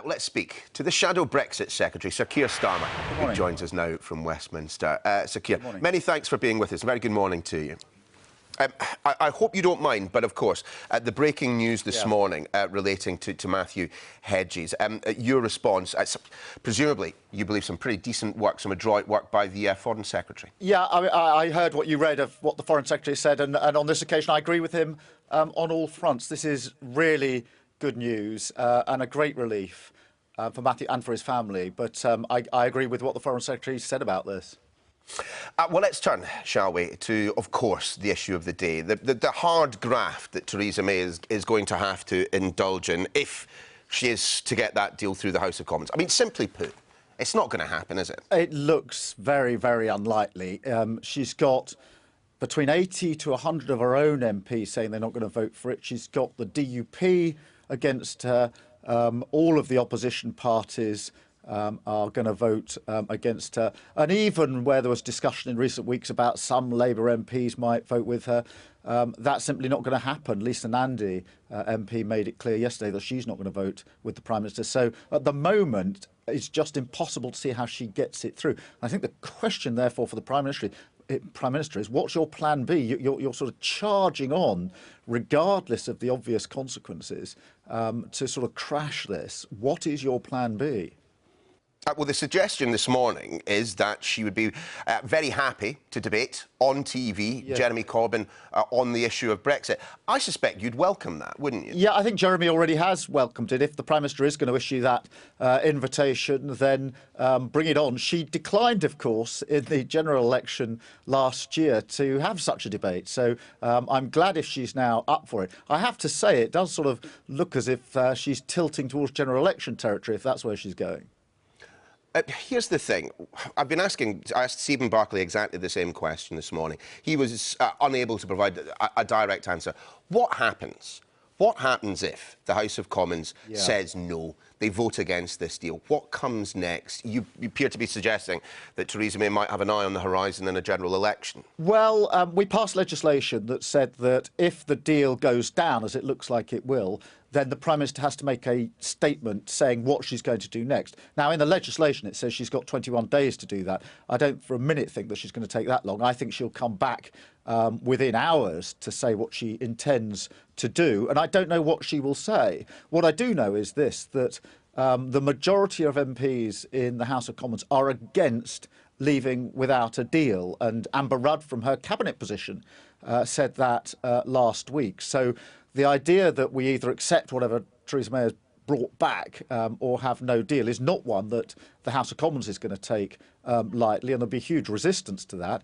Let's speak to the shadow Brexit Secretary, Sir Keir Starmer, who joins us now from Westminster. Sir Keir, many thanks for being with us. A very good morning to you. I hope you don't mind, but of course, the breaking news this morning relating to Matthew Hedges, your response, presumably you believe some pretty decent work, some adroit work by the Foreign Secretary. Yeah, I heard what you read of what the Foreign Secretary said, and on this occasion I agree with him on all fronts. This is really good news and a great relief for Matthew and for his family, but I agree with what the Foreign Secretary said about this. Well, let's turn, shall we, to, of course, the issue of the day, the hard graft that Theresa May is going to have to indulge in if she is to get that deal through the House of Commons. I mean, simply put, it's not going to happen, is it? It looks very, very unlikely. She's got between 80 to 100 of her own MPs saying they're not going to vote for it. She's got the DUP against her. All of the opposition parties are going to vote against her. And even where there was discussion in recent weeks about some Labour MPs might vote with her, that's simply not going to happen. Lisa Nandy, MP, made it clear yesterday that she's not going to vote with the Prime Minister. So at the moment, it's just impossible to see how she gets it through. I think the question, therefore, for the Prime Minister is, what's your plan B? You're sort of charging on, regardless of the obvious consequences, to sort of crash this. What is your plan B? Well, the suggestion this morning is that she would be very happy to debate on TV, Jeremy Corbyn, on the issue of Brexit. I suspect you'd welcome that, wouldn't you? Yeah, I think Jeremy already has welcomed it. If the Prime Minister is going to issue that invitation, then bring it on. She declined, of course, in the general election last year to have such a debate. So I'm glad if she's now up for it. I have to say, it does sort of look as if she's tilting towards general election territory, if that's where she's going. Here's the thing. I asked Stephen Barclay exactly the same question this morning. He was unable to provide a direct answer. What happens? What happens if the House of Commons says no, they vote against this deal? What comes next? You appear to be suggesting that Theresa May might have an eye on the horizon in a general election. Well, we passed legislation that said that if the deal goes down, as it looks like it will, then the Prime Minister has to make a statement saying what she's going to do next. Now, in the legislation, it says she's got 21 days to do that. I don't for a minute think that she's going to take that long. I think she'll come back within hours to say what she intends to do. And I don't know what she will say. What I do know is this, that the majority of MPs in the House of Commons are against leaving without a deal. And Amber Rudd, from her cabinet position, said that last week. So the idea that we either accept whatever Theresa May has brought back or have no deal is not one that the House of Commons is going to take lightly, and there'll be huge resistance to that.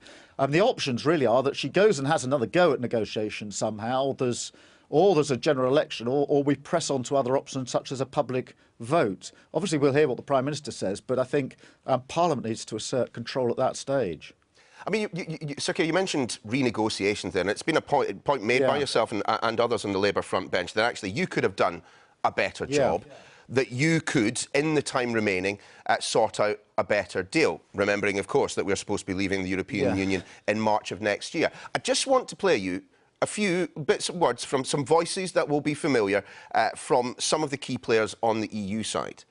The options really are that she goes and has another go at negotiations somehow, or there's a general election, or we press on to other options such as a public vote. Obviously, we'll hear what the Prime Minister says, but I think Parliament needs to assert control at that stage. I mean, Sir Keir, you mentioned renegotiations there, and it's been a point made by yourself and others on the Labour front bench that actually you could have done a better job, that you could, in the time remaining, sort out a better deal, remembering, of course, that we're supposed to be leaving the European Union in March of next year. I just want to play you a few bits of words from some voices that will be familiar from some of the key players on the EU side.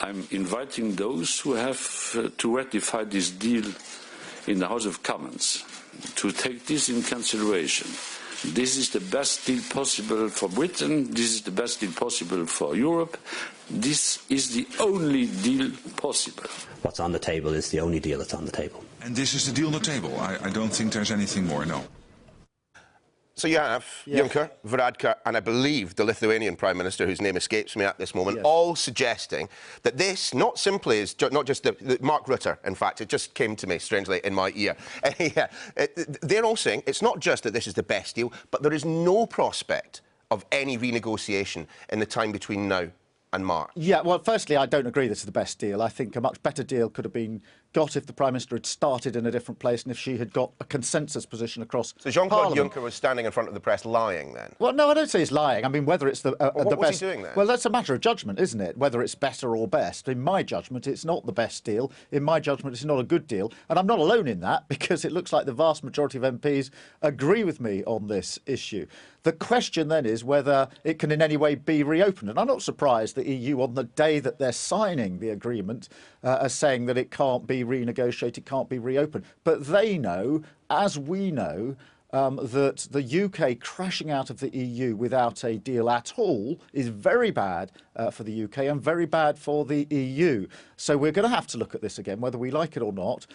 I'm inviting those who have to ratify this deal in the House of Commons to take this in consideration. This is the best deal possible for Britain. This is the best deal possible for Europe. This is the only deal possible. What's on the table is the only deal that's on the table. And this is the deal on the table. I don't think there's anything more, no. So you have Juncker, Varadkar, and I believe the Lithuanian Prime Minister, whose name escapes me at this moment, all suggesting that this not simply is not just the Mark Rutte, in fact, it just came to me strangely in my ear. They're all saying it's not just that this is the best deal, but there is no prospect of any renegotiation in the time between now and March. Yeah, well, firstly, I don't agree this is the best deal. I think a much better deal could have been got if the Prime Minister had started in a different place and if she had got a consensus position across So Jean-Claude Juncker was standing in front of the press lying then? Well, no, I don't say he's lying. I mean, whether it's the best... What was he doing then? Well, that's a matter of judgment, isn't it? Whether it's better or best. In my judgment, it's not the best deal. In my judgment, it's not a good deal. And I'm not alone in that, because it looks like the vast majority of MPs agree with me on this issue. The question then is whether it can in any way be reopened. And I'm not surprised that the EU on the day that they're signing the agreement as saying that it can't be renegotiated, can't be reopened. But they know, as we know, that the UK crashing out of the EU without a deal at all is very bad for the UK and very bad for the EU. So we're going to have to look at this again, whether we like it or not,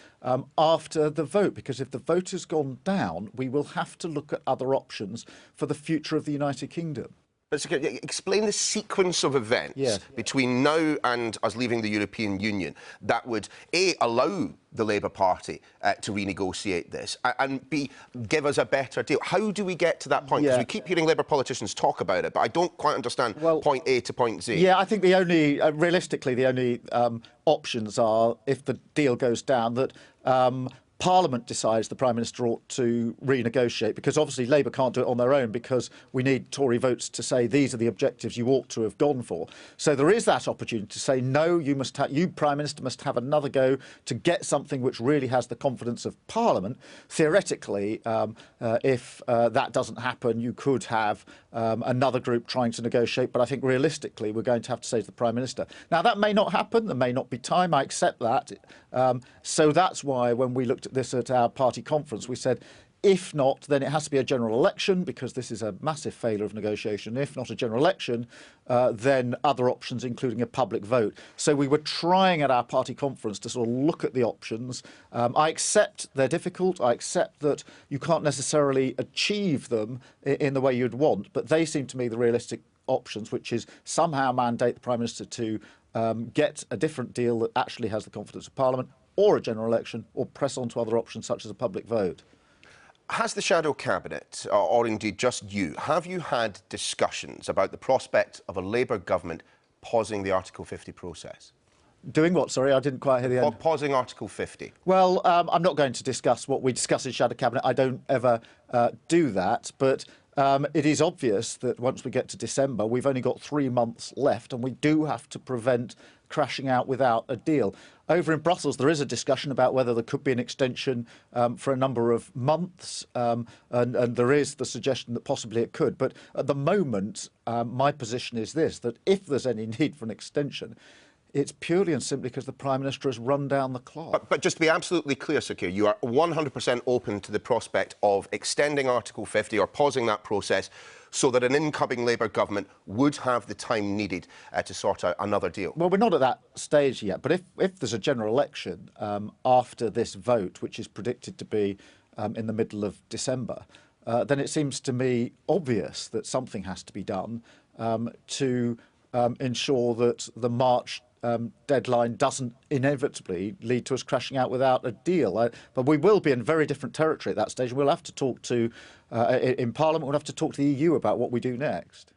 after the vote, because if the vote has gone down, we will have to look at other options for the future of the United Kingdom. But explain the sequence of events between now and us leaving the European Union that would, A, allow the Labour Party to renegotiate this, and B, give us a better deal. How do we get to that point? Because we keep hearing Labour politicians talk about it, but I don't quite understand point A to point Z. Yeah, I think the only, realistically, the only options are, if the deal goes down, that Parliament decides the Prime Minister ought to renegotiate, because obviously Labour can't do it on their own, because we need Tory votes to say these are the objectives you ought to have gone for. So there is that opportunity to say, no, you Prime Minister must have another go to get something which really has the confidence of Parliament. Theoretically, if that doesn't happen, you could have another group trying to negotiate, but I think realistically we're going to have to say to the Prime Minister. Now, that may not happen, there may not be time, I accept that. So that's why when we looked at this at our party conference, we said, if not, then it has to be a general election, because this is a massive failure of negotiation. If not a general election, then other options, including a public vote. So we were trying at our party conference to sort of look at the options. I accept they're difficult. I accept that you can't necessarily achieve them in the way you'd want, but they seem to me the realistic options, which is somehow mandate the Prime Minister to get a different deal that actually has the confidence of Parliament, or a general election, or press on to other options such as a public vote. Has the Shadow Cabinet, or indeed just you, have you had discussions about the prospect of a Labour government pausing the Article 50 process? Doing what? Sorry, I didn't quite hear the end. Pausing Article 50. Well, I'm not going to discuss what we discuss in Shadow Cabinet. I don't ever do that, but it is obvious that once we get to December, we've only got 3 months left, and we do have to prevent crashing out without a deal. Over in Brussels, there is a discussion about whether there could be an extension for a number of months, and there is the suggestion that possibly it could. But at the moment, my position is this, that if there's any need for an extension, it's purely and simply because the Prime Minister has run down the clock. But just to be absolutely clear, Sir Keir, you are 100% open to the prospect of extending Article 50 or pausing that process so that an incoming Labour government would have the time needed to sort out another deal? Well, we're not at that stage yet, but if there's a general election after this vote, which is predicted to be in the middle of December, then it seems to me obvious that something has to be done to ensure that the March deadline doesn't inevitably lead to us crashing out without a deal. But we will be in very different territory at that stage. We'll have to talk to, in Parliament, we'll have to talk to the EU about what we do next.